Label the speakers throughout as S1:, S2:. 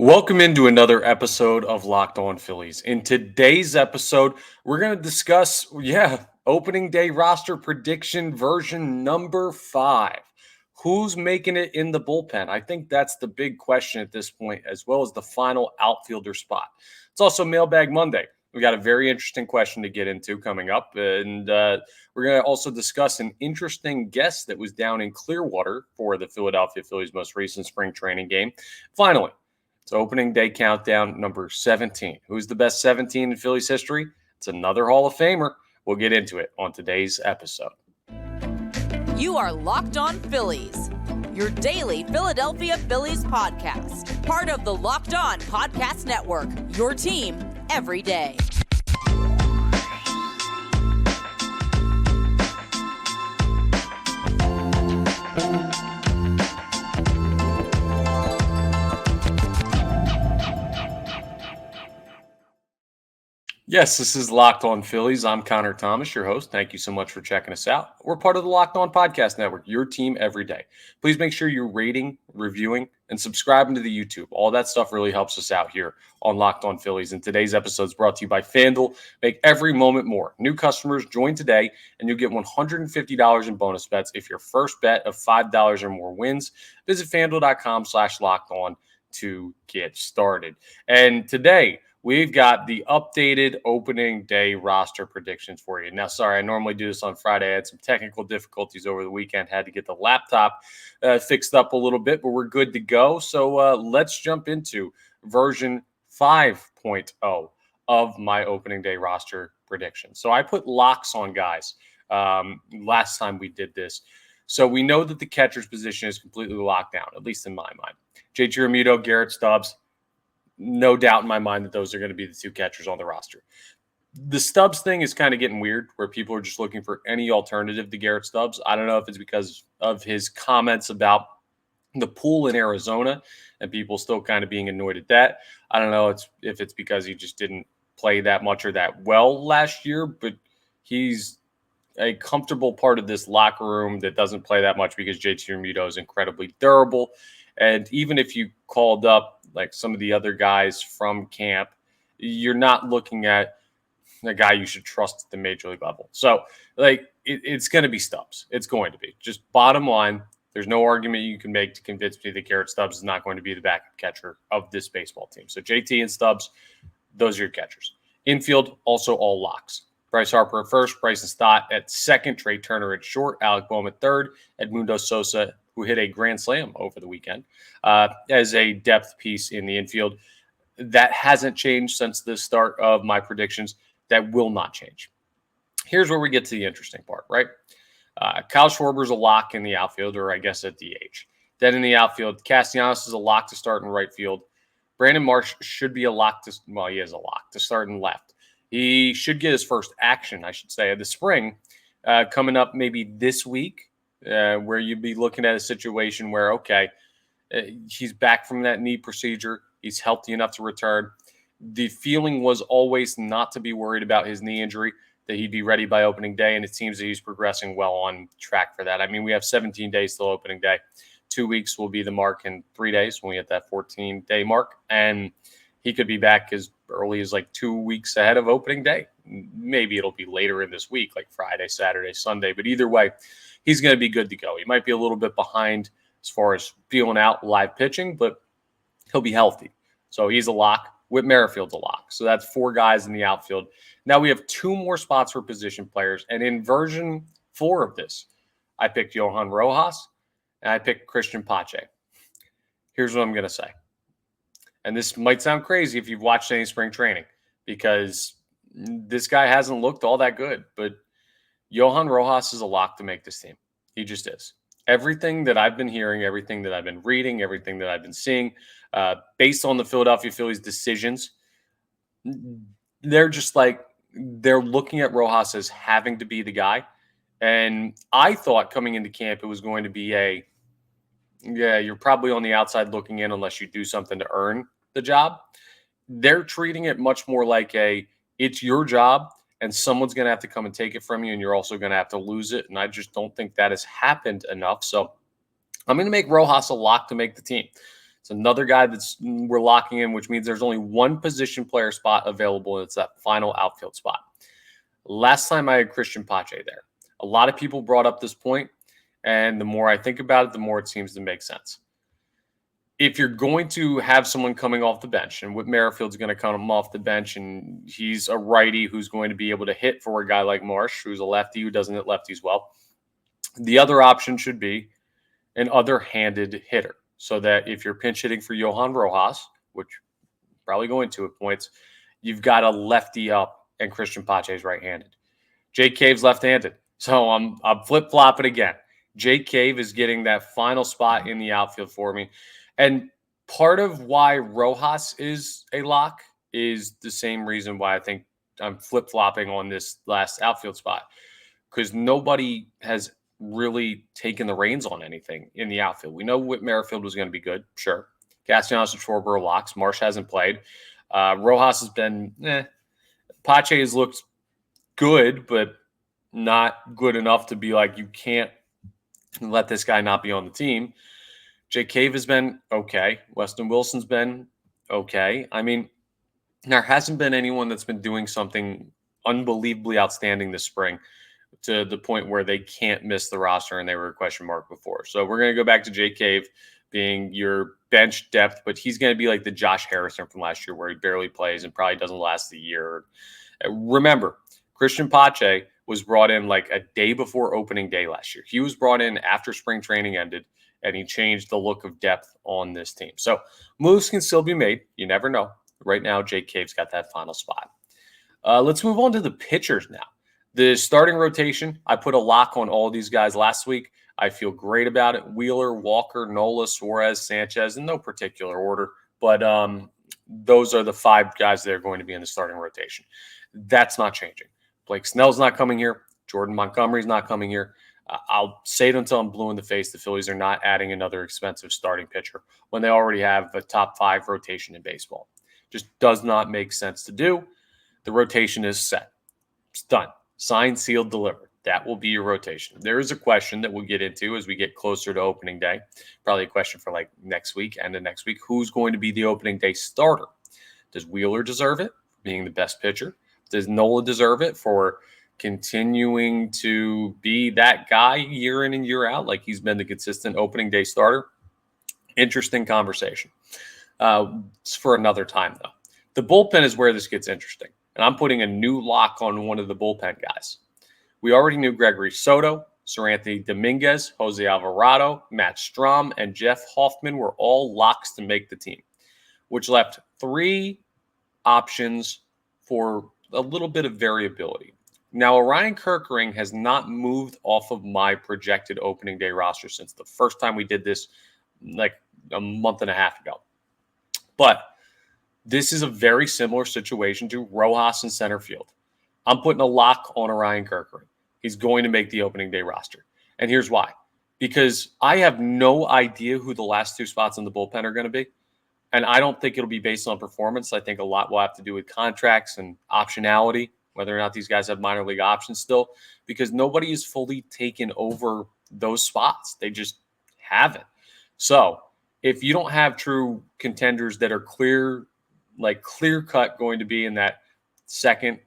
S1: Welcome into another episode of Locked On Phillies. In today's episode, we're going to discuss, opening day roster prediction version number 5. Who's making it in the bullpen? I think that's the big question at this point, as well as the final outfielder spot. It's also Mailbag Monday. We got a very interesting question to get into coming up, and we're going to also discuss an interesting guest that was down in Clearwater for the Philadelphia Phillies' most recent spring training game. Finally, it's opening day countdown number 17. Who's the best 17 in Phillies history? It's another Hall of Famer. We'll get into it on today's episode.
S2: You are Locked On Phillies, your daily Philadelphia Phillies podcast. Part of the Locked On Podcast Network, your team every day.
S1: Yes, this is Locked On Phillies. I'm Connor Thomas, your host. Thank you so much for checking us out. We're part of the Locked On Podcast Network, your team every day. Please make sure you're rating, reviewing, and subscribing to the YouTube. All that stuff really helps us out here on Locked On Phillies. And today's episode is brought to you by FanDuel. Make every moment more. New customers join today, and you'll get $150 in bonus bets if your first bet of $5 or more wins. Visit FanDuel.com/LockedOn to get started. And today, we've got the updated opening day roster predictions for you. Now, sorry, I normally do this on Friday. I had some technical difficulties over the weekend. Had to get the laptop fixed up a little bit, but we're good to go. So let's jump into version 5.0 of my opening day roster prediction. So I put locks on guys last time we did this. So we know that the catcher's position is completely locked down, at least in my mind. JT Realmuto, Garrett Stubbs. No doubt in my mind that those are going to be the two catchers on the roster. The Stubbs thing is kind of getting weird where people are just looking for any alternative to Garrett Stubbs. I don't know if it's because of his comments about the pool in Arizona and people still kind of being annoyed at that. I don't know if it's because he just didn't play that much or that well last year, but he's a comfortable part of this locker room that doesn't play that much because JT Realmuto is incredibly durable. And even if you called up like some of the other guys from camp, you're not looking at a guy you should trust at the major league level. So, it's going to be Stubbs. It's going to be. Just bottom line, there's no argument you can make to convince me that Garrett Stubbs is not going to be the backup catcher of this baseball team. So, JT and Stubbs, those are your catchers. Infield, also all locks. Bryce Harper at first, Bryson Stott at second, Trey Turner at short, Alec Boehm at third, Edmundo Sosa, who hit a grand slam over the weekend, as a depth piece in the infield. That hasn't changed since the start of my predictions. That will not change. Here's where we get to the interesting part, right? Kyle Schwarber's a lock in the outfield, or I guess at DH. Then in the outfield, Castellanos is a lock to start in right field. Brandon Marsh should be a lock to, well, he is a lock to start in left. He should get his first action, I should say, of the spring coming up maybe this week, where you'd be looking at a situation where, he's back from that knee procedure. He's healthy enough to return. The feeling was always not to be worried about his knee injury, that he'd be ready by opening day, and it seems that he's progressing well on track for that. I mean, we have 17 days till opening day. 2 weeks will be the mark in 3 days when we hit that 14-day mark, and he could be back as early as like 2 weeks ahead of opening day. Maybe it'll be later in this week, like Friday, Saturday, Sunday. But either way, he's going to be good to go. He might be a little bit behind as far as feeling out live pitching, but he'll be healthy. So he's a lock. Whit Merrifield's a lock. So that's 4 guys in the outfield. Now we have 2 more spots for position players. And in version 4 of this, I picked Johan Rojas and I picked Christian Pache. Here's what I'm going to say. And this might sound crazy if you've watched any spring training, because this guy hasn't looked all that good. But Johan Rojas is a lock to make this team. He just is. Everything that I've been hearing, everything that I've been reading, everything that I've been seeing, based on the Philadelphia Phillies decisions, they're looking at Rojas as having to be the guy. And I thought coming into camp it was going to be you're probably on the outside looking in unless you do something to earn the job. They're treating it much more like it's your job and someone's going to have to come and take it from you, and you're also going to have to lose it. And I just don't think that has happened enough. So I'm going to make Rojas a lock to make the team. It's another guy we're locking in, which means there's only one position player spot available, and it's that final outfield spot. Last time I had Christian Pache there. A lot of people brought up this point, and the more I think about it, the more it seems to make sense. If you're going to have someone coming off the bench, and Whit Merrifield's going to come off the bench, and he's a righty who's going to be able to hit for a guy like Marsh, who's a lefty who doesn't hit lefties well, the other option should be an other-handed hitter, so that if you're pinch hitting for Johan Rojas, which you're probably going to at points, you've got a lefty up, and Christian Pache is right-handed. Jake Cave's left-handed, so I'm flip-flopping again. Jake Cave is getting that final spot in the outfield for me. And part of why Rojas is a lock is the same reason why I think I'm flip-flopping on this last outfield spot, because nobody has really taken the reins on anything in the outfield. We know Whit Merrifield was going to be good, sure. Castellanos and Schwarber are locks. Marsh hasn't played. Rojas has been, Pache has looked good, but not good enough to be like, you can't let this guy not be on the team. Jake Cave has been okay. Weston Wilson's been okay. I mean, there hasn't been anyone that's been doing something unbelievably outstanding this spring to the point where they can't miss the roster and they were a question mark before. So we're going to go back to Jake Cave being your bench depth, but he's going to be like the Josh Harrison from last year where he barely plays and probably doesn't last a year. Remember, Christian Pache was brought in like a day before opening day last year. He was brought in after spring training ended, and he changed the look of depth on this team. So moves can still be made. You never know. Right now, Jake Cave's got that final spot. Let's move on to the pitchers now. The starting rotation, I put a lock on all these guys last week. I feel great about it. Wheeler, Walker, Nola, Suarez, Sanchez, in no particular order. But those are the 5 guys that are going to be in the starting rotation. That's not changing. Blake Snell's not coming here. Jordan Montgomery's not coming here. I'll say it until I'm blue in the face. The Phillies are not adding another expensive starting pitcher when they already have a top 5 rotation in baseball. Just does not make sense to do. The rotation is set. It's done. Signed, sealed, delivered. That will be your rotation. There is a question that we'll get into as we get closer to opening day. Probably a question for like next week, end of next week. Who's going to be the opening day starter? Does Wheeler deserve it, being the best pitcher? Does Nola deserve it for continuing to be that guy year in and year out, like he's been the consistent opening day starter? Interesting conversation. It's for another time, though. The bullpen is where this gets interesting, and I'm putting a new lock on one of the bullpen guys. We already knew Gregory Soto, Seranthony Dominguez, Jose Alvarado, Matt Strahm, and Jeff Hoffman were all locks to make the team, which left 3 options for a little bit of variability. Now, Orion Kerkering has not moved off of my projected opening day roster since the first time we did this like a month and a half ago. But this is a very similar situation to Rojas in center field. I'm putting a lock on Orion Kerkering. He's going to make the opening day roster. And here's why. Because I have no idea who the last 2 spots in the bullpen are going to be. And I don't think it'll be based on performance. I think a lot will have to do with contracts and optionality, whether or not these guys have minor league options still, because nobody has fully taken over those spots. They just haven't. So if you don't have true contenders that are clear cut going to be in that second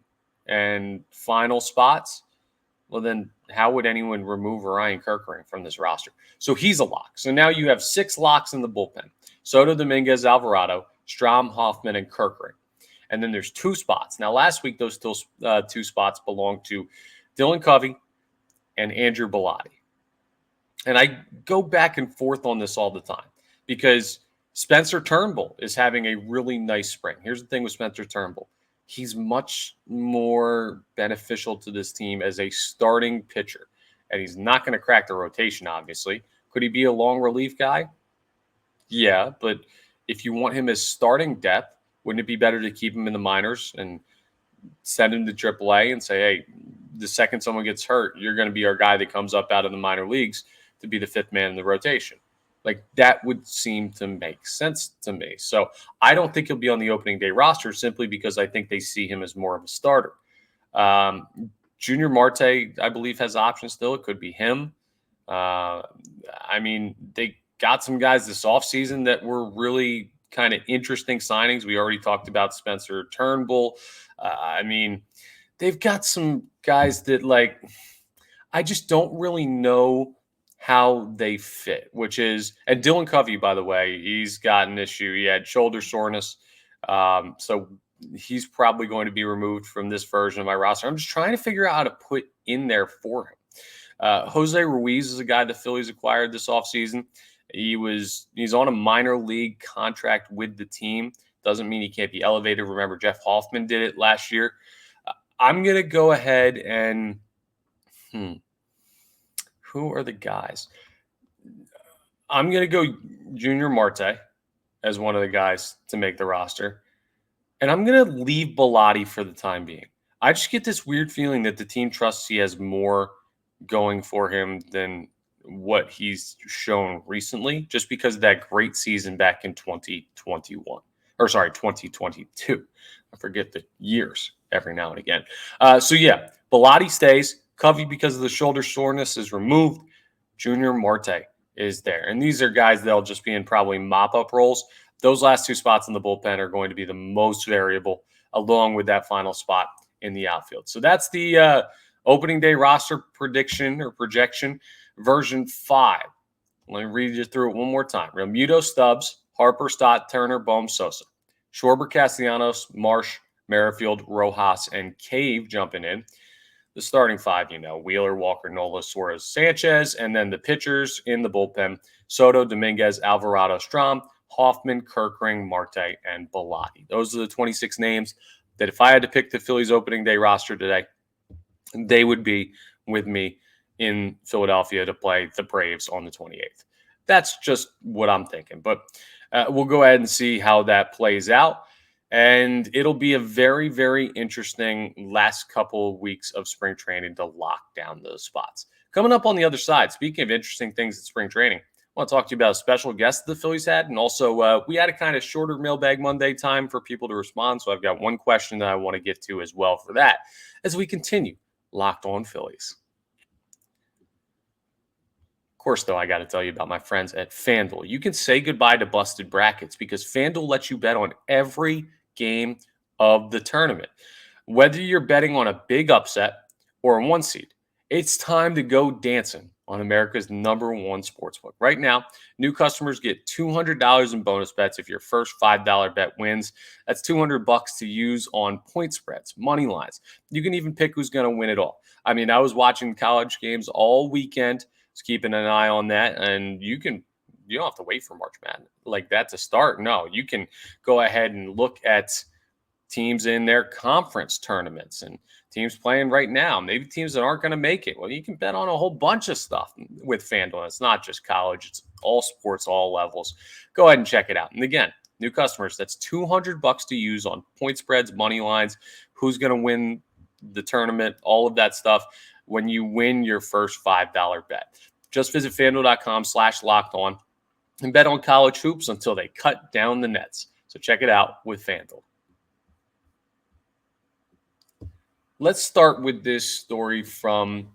S1: and final spots, well, then how would anyone remove Orion Kerkering from this roster? So he's a lock. So now you have 6 locks in the bullpen: Soto, Dominguez, Alvarado, Strahm, Hoffman, and Kerkering. And then there's 2 spots. Now, last week, those 2 spots belonged to Dylan Covey and Andrew Bellotti. And I go back and forth on this all the time because Spencer Turnbull is having a really nice spring. Here's the thing with Spencer Turnbull. He's much more beneficial to this team as a starting pitcher. And he's not going to crack the rotation, obviously. Could he be a long relief guy? Yeah, but if you want him as starting depth, wouldn't it be better to keep him in the minors and send him to AAA and say, hey, the second someone gets hurt, you're going to be our guy that comes up out of the minor leagues to be the 5th man in the rotation? Like, that would seem to make sense to me. So I don't think he'll be on the opening day roster simply because I think they see him as more of a starter. Junior Marte, I believe, has options still. It could be him. They got some guys this offseason that were really kind of interesting signings. We already talked about Spencer Turnbull. They've got some guys that, like, I just don't really know how they fit, and Dylan Covey, by the way, he's got an issue. He had shoulder soreness. So he's probably going to be removed from this version of my roster. I'm just trying to figure out how to put in there for him. Jose Ruiz is a guy the Phillies acquired this offseason. He's on a minor league contract with the team. Doesn't mean he can't be elevated. Remember, Jeff Hoffman did it last year. I'm going to go ahead and who are the guys? I'm going to go Junior Marte as one of the guys to make the roster. And I'm going to leave Bilotti for the time being. I just get this weird feeling that the team trusts he has more going for him than what he's shown recently, just because of that great season back in 2022. I forget the years every now and again. Bilotti stays. Covey, because of the shoulder soreness, is removed. Junior Marte is there. And these are guys that'll just be in probably mop-up roles. Those last two spots in the bullpen are going to be the most variable, along with that final spot in the outfield. So that's the opening day roster prediction or projection, version 5. Let me read you through it one more time. Realmuto, Stubbs, Harper, Stott, Turner, Bohm, Sosa. Schwarber, Castellanos, Marsh, Merrifield, Rojas, and Cave jumping in. The starting 5, Wheeler, Walker, Nola, Suarez, Sanchez, and then the pitchers in the bullpen, Soto, Dominguez, Alvarado, Strom, Hoffman, Kirkring, Marte, and Bilotti. Those are the 26 names that if I had to pick the Phillies opening day roster today, they would be with me in Philadelphia to play the Braves on the 28th. That's just what I'm thinking. But we'll go ahead and see how that plays out. And it'll be a very, very interesting last couple of weeks of spring training to lock down those spots. Coming up on the other side, speaking of interesting things at spring training, I want to talk to you about a special guest the Phillies had. And also, we had a kind of shorter Mailbag Monday time for people to respond. So I've got one question that I want to get to as well for that as we continue Locked On Phillies. Of course, though, I got to tell you about my friends at FanDuel. You can say goodbye to busted brackets because FanDuel lets you bet on every game of the tournament. Whether you're betting on a big upset or a 1 seed, it's time to go dancing on America's #1 sportsbook. Right now, new customers get $200 in bonus bets if your first $5 bet wins. That's $200 to use on point spreads, money lines. You can even pick who's going to win it all. I was watching college games all weekend, just keeping an eye on that, and you don't have to wait for March Madness like that to start. No, you can go ahead and look at teams in their conference tournaments and teams playing right now, maybe teams that aren't going to make it. Well, you can bet on a whole bunch of stuff with FanDuel. It's not just college. It's all sports, all levels. Go ahead and check it out. And again, new customers, that's $200 to use on point spreads, money lines, who's going to win the tournament, all of that stuff when you win your first $5 bet. Just visit FanDuel.com/lockedon and bet on college hoops until they cut down the nets. So check it out with FanDuel. Let's start with this story from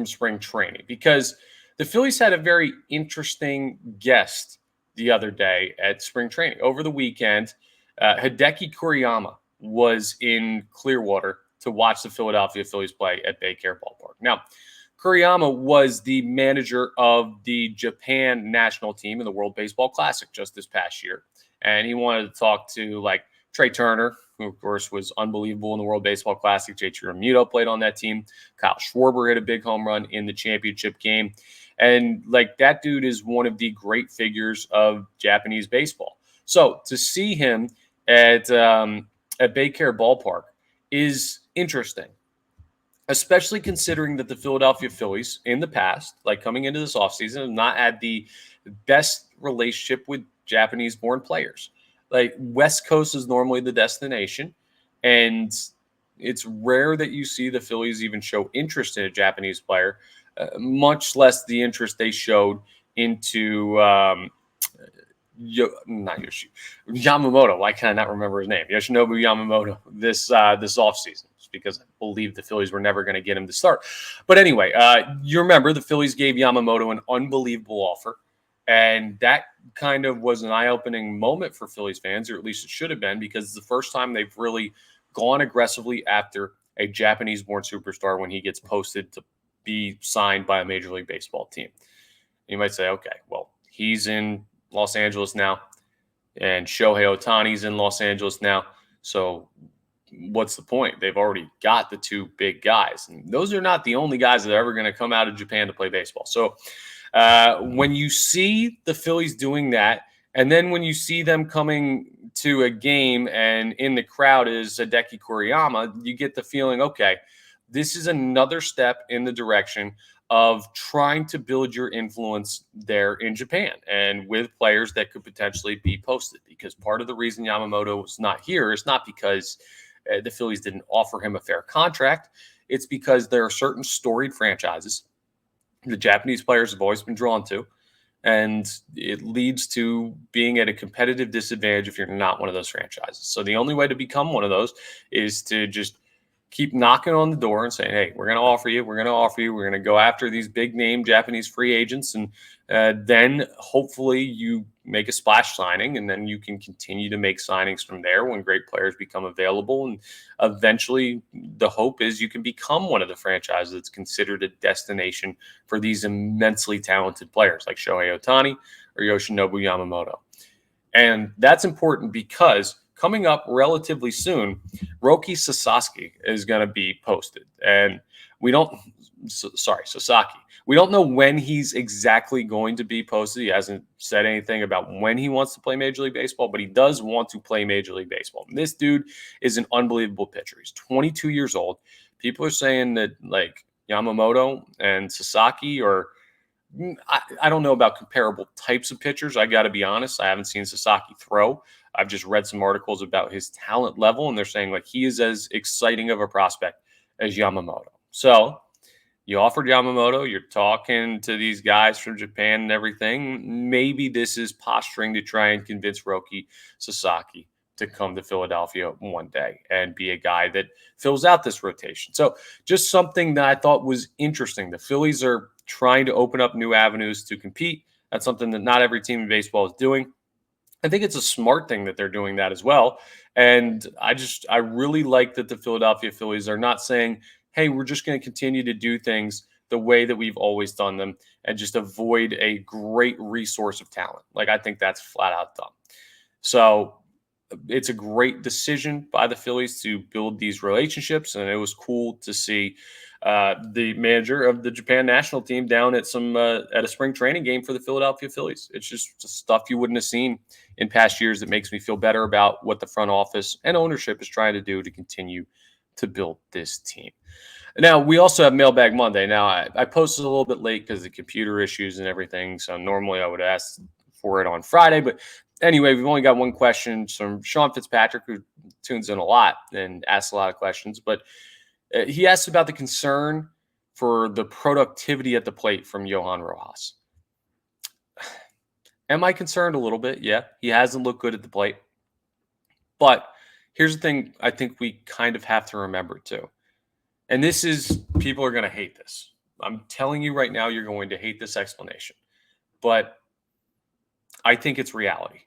S1: spring training because the Phillies had a very interesting guest the other day at spring training. Over the weekend, Hideki Kuriyama was in Clearwater to watch the Philadelphia Phillies play at Baycare Ballpark. Now, Kuriyama was the manager of the Japan national team in the World Baseball Classic just this past year. And he wanted to talk to Trey Turner, who of course was unbelievable in the World Baseball Classic. JT Realmuto played on that team. Kyle Schwarber hit a big home run in the championship game. And that dude is one of the great figures of Japanese baseball. So to see him at Baycare Ballpark is interesting, especially considering that the Philadelphia Phillies in the past, coming into this offseason, have not had the best relationship with Japanese-born players. West Coast is normally the destination, and it's rare that you see the Phillies even show interest in a Japanese player, much less the interest they showed into Yamamoto. Why can I not remember his name? Yoshinobu Yamamoto this offseason, just because I believe the Phillies were never going to get him to start. But anyway, you remember the Phillies gave Yamamoto an unbelievable offer. And that kind of was an eye-opening moment for Phillies fans, or at least it should have been, because it's the first time they've really gone aggressively after a Japanese-born superstar when he gets posted to be signed by a Major League Baseball team. You might say, okay, well, he's in Los Angeles now, and Shohei Ohtani's in Los Angeles now. So what's the point? They've already got the two big guys. And those are not the only guys that are ever going to come out of Japan to play baseball. So when you see the Phillies doing that, and then when you see them coming to a game and in the crowd is Hideki Kuriyama, you get the feeling, okay, this is another step in the direction of trying to build your influence there in Japan and with players that could potentially be posted. Because part of the reason Yamamoto was not here is not because the Phillies didn't offer him a fair contract. It's because there are certain storied franchises the Japanese players have always been drawn to, and it leads to being at a competitive disadvantage if you're not one of those franchises. So the only way to become one of those is to just keep knocking on the door and saying, hey, we're going to offer you, we're going to go after these big name Japanese free agents. And then hopefully you make a splash signing, and then you can continue to make signings from there when great players become available. And eventually the hope is you can become one of the franchises that's considered a destination for these immensely talented players like Shohei Ohtani or Yoshinobu Yamamoto. And that's important because coming up relatively soon, Roki Sasaki is going to be posted. And Sasaki. We don't know when he's exactly going to be posted. He hasn't said anything about when he wants to play Major League Baseball, but he does want to play Major League Baseball. And this dude is an unbelievable pitcher. He's 22 years old. People are saying that like Yamamoto and Sasaki are, I don't know about comparable types of pitchers. I got to be honest. I haven't seen Sasaki throw. I've just read some articles about his talent level, and they're saying like he is as exciting of a prospect as Yamamoto. So you offered Yamamoto, you're talking to these guys from Japan and everything. Maybe this is posturing to try and convince Roki Sasaki to come to Philadelphia one day and be a guy that fills out this rotation. So just something that I thought was interesting. The Phillies are trying to open up new avenues to compete. That's something that not every team in baseball is doing. I think it's a smart thing that they're doing that as well. And I really like that the Philadelphia Phillies are not saying, hey, we're just going to continue to do things the way that we've always done them and just avoid a great resource of talent. Like, I think that's flat out dumb. So it's a great decision by the Phillies to build these relationships. And it was cool to see the manager of the Japan national team down at at a spring training game for the Philadelphia Phillies. It's just stuff you wouldn't have seen in past years that makes me feel better about what the front office and ownership is trying to do to continue to build this team. Now, we also have Mailbag Monday. Now, I posted a little bit late because of the computer issues and everything. So normally I would ask for it on Friday. But anyway, we've only got one question from Sean Fitzpatrick, who tunes in a lot and asks a lot of questions. But he asked about the concern for the productivity at the plate from Johan Rojas. Am I concerned a little bit? Yeah, he hasn't looked good at the plate. But here's the thing I think we kind of have to remember too. And this is, people are going to hate this. I'm telling you right now, you're going to hate this explanation. But I think it's reality.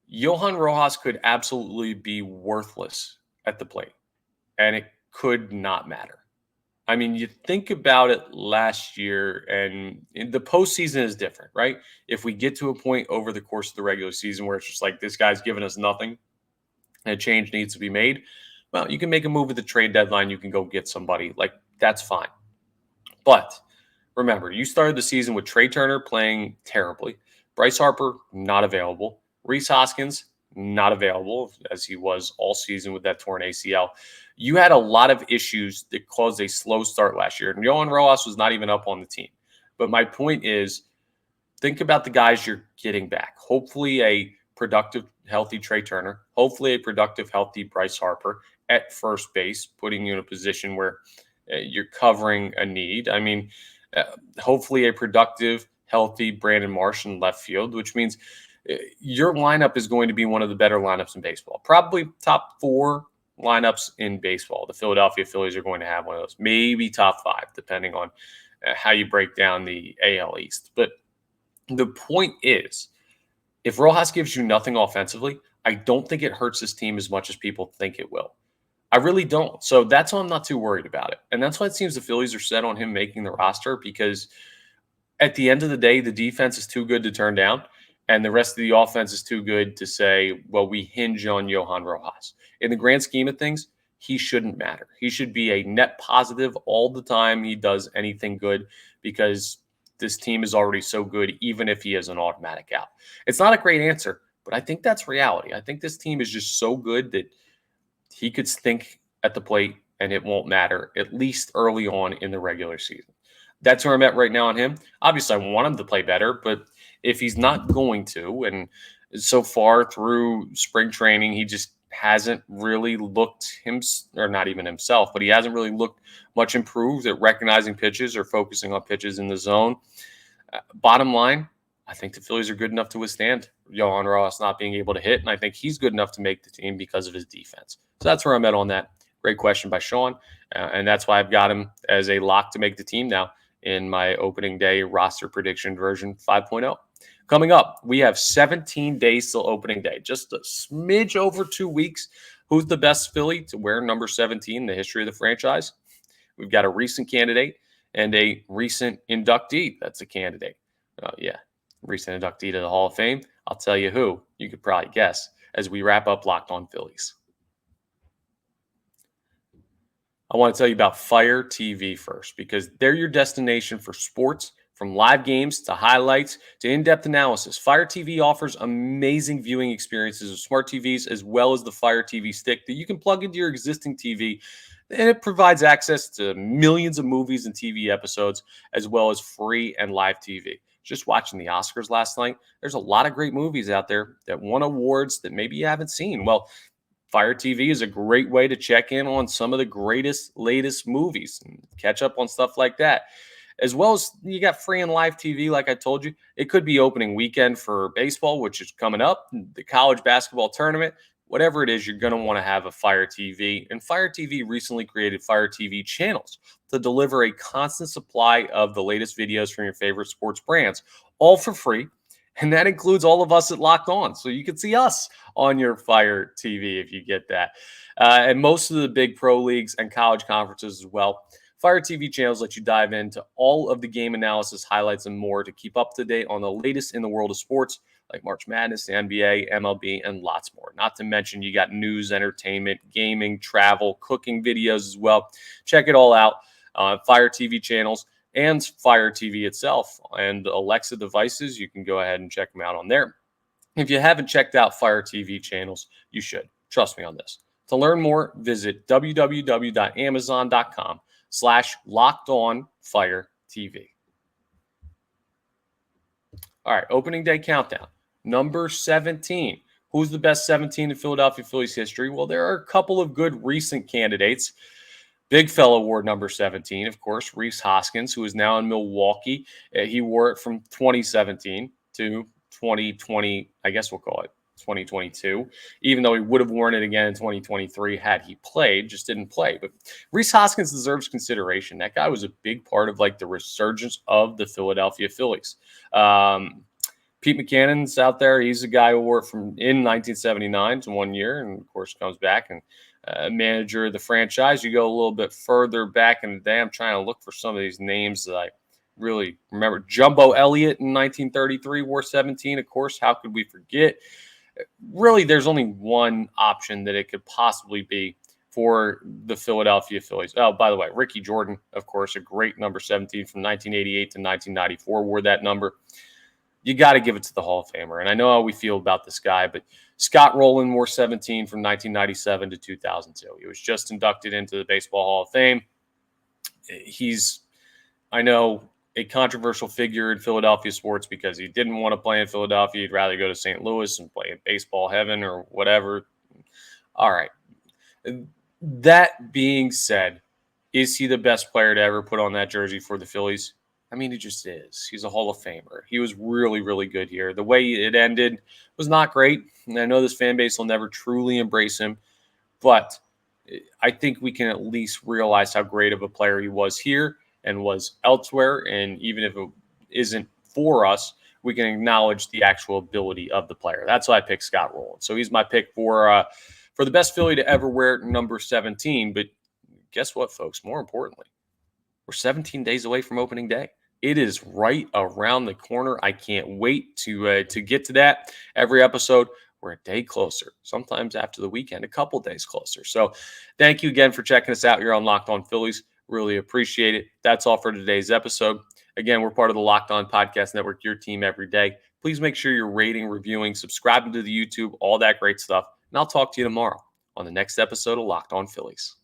S1: Johan Rojas could absolutely be worthless at the plate, and it could not matter. I mean, you think about it last year, and the postseason is different, right? If we get to a point over the course of the regular season where it's just like, this guy's giving us nothing and a change needs to be made, well, you can make a move at the trade deadline. You can go get somebody. Like, that's fine. But remember, you started the season with Trey Turner playing terribly. Bryce Harper, not available. Rhys Hoskins, not available, as he was all season with that torn ACL. You had a lot of issues that caused a slow start last year. And Johan Rojas was not even up on the team. But my point is, think about the guys you're getting back. Hopefully a productive, healthy Trey Turner. Hopefully a productive, healthy Bryce Harper at first base, putting you in a position where you're covering a need. I mean, hopefully a productive, healthy Brandon Marsh in left field, which means your lineup is going to be one of the better lineups in baseball. Probably top 4 lineups in baseball. The Philadelphia Phillies are going to have one of those, maybe top 5, depending on how you break down the AL East. But The point is, if Rojas gives you nothing offensively, I don't think it hurts this team as much as people think it will. I really don't. So that's why I'm not too worried about it. And that's why it seems the Phillies are set on him making the roster, because at the end of the day, the defense is too good to turn down, and the rest of the offense is too good to say, well, we hinge on Johan Rojas. In the grand scheme of things, he shouldn't matter. He should be a net positive all the time he does anything good, because this team is already so good, even if he is an automatic out. It's not a great answer, but I think that's reality. I think this team is just so good that he could stink at the plate and it won't matter, at least early on in the regular season. That's where I'm at right now on him. Obviously, I want him to play better, but if he's not going to, and so far through spring training, he just hasn't really looked or not even himself, but he hasn't really looked much improved at recognizing pitches or focusing on pitches in the zone. Bottom line, I think the Phillies are good enough to withstand Johan Rojas not being able to hit, and I think he's good enough to make the team because of his defense. So that's where I'm at on that. Great question by Sean, and that's why I've got him as a lock to make the team now in my opening day roster prediction version 5.0. Coming up, we have 17 days till opening day, just a smidge over 2 weeks. Who's the best Philly to wear number 17 in the history of the franchise? We've got a recent candidate and a recent inductee that's a candidate. Recent inductee to the Hall of Fame. I'll tell you who. You could probably guess as we wrap up Locked On Phillies. I want to tell you about Fire TV first, because they're your destination for sports, from live games to highlights to in-depth analysis. Fire TV offers amazing viewing experiences of smart TVs, as well as the Fire TV stick that you can plug into your existing TV. And it provides access to millions of movies and TV episodes, as well as free and live TV. Just watching the Oscars last night, there's a lot of great movies out there that won awards that maybe you haven't seen. Well, Fire TV is a great way to check in on some of the latest movies and catch up on stuff like that. As well as you got free and live TV, like I told you. It could be opening weekend for baseball, which is coming up, the college basketball tournament. Whatever it is, you're going to want to have a Fire TV. And Fire TV recently created Fire TV channels to deliver a constant supply of the latest videos from your favorite sports brands, all for free. And that includes all of us at Locked On. So you can see us on your Fire TV if you get that. And most of the big pro leagues and college conferences as well. Fire TV channels let you dive into all of the game analysis, highlights, and more to keep up to date on the latest in the world of sports, like March Madness, the NBA, MLB, and lots more. Not to mention, you got news, entertainment, gaming, travel, cooking videos as well. Check it all out on Fire TV channels and Fire TV itself. And Alexa devices, you can go ahead and check them out on there. If you haven't checked out Fire TV channels, you should. Trust me on this. To learn more, visit www.amazon.com/LockedOnFireTV. All right, opening day countdown. Number 17. Who's the best 17 in Philadelphia Phillies history? Well, there are a couple of good recent candidates. Big Fella Award number 17, of course, Rhys Hoskins, who is now in Milwaukee. He wore it from 2017 to 2020, I guess we'll call it 2022, even though he would have worn it again in 2023 had he played, just didn't play. But Rhys Hoskins deserves consideration. That guy was a big part of like the resurgence of the Philadelphia Phillies. Pete McCannon's out there. He's a guy who wore it in 1979 to 1 year, and of course comes back and manager of the franchise. You go a little bit further back in the day. I'm trying to look for some of these names that I really remember. Jumbo Elliott in 1933 wore 17. Of course, how could we forget? Really, there's only one option that it could possibly be for the Philadelphia Phillies. Oh, by the way, Ricky Jordan, of course, a great number 17 from 1988 to 1994, wore that number. You got to give it to the Hall of Famer. And I know how we feel about this guy, but Scott Rowland wore 17 from 1997 to 2002. He was just inducted into the Baseball Hall of Fame. He's, I know, a controversial figure in Philadelphia sports because he didn't want to play in Philadelphia. He'd rather go to St. Louis and play in baseball heaven or whatever. All right. That being said, is he the best player to ever put on that jersey for the Phillies? I mean, he just is. He's a Hall of Famer. He was really, really good here. The way it ended was not great. And I know this fan base will never truly embrace him, but I think we can at least realize how great of a player he was here and was elsewhere. And even if it isn't for us, we can acknowledge the actual ability of the player. That's why I picked Scott Rowland. So he's my pick for the best Philly to ever wear number 17. But guess what, folks? More importantly, we're 17 days away from opening day. It is right around the corner. I can't wait to get to that. Every episode, we're a day closer. Sometimes after the weekend, a couple days closer. So thank you again for checking us out here on Locked On Phillies. Really appreciate it. That's all for today's episode. Again, we're part of the Locked On Podcast Network, your team every day. Please make sure you're rating, reviewing, subscribing to the YouTube, all that great stuff. And I'll talk to you tomorrow on the next episode of Locked On Phillies.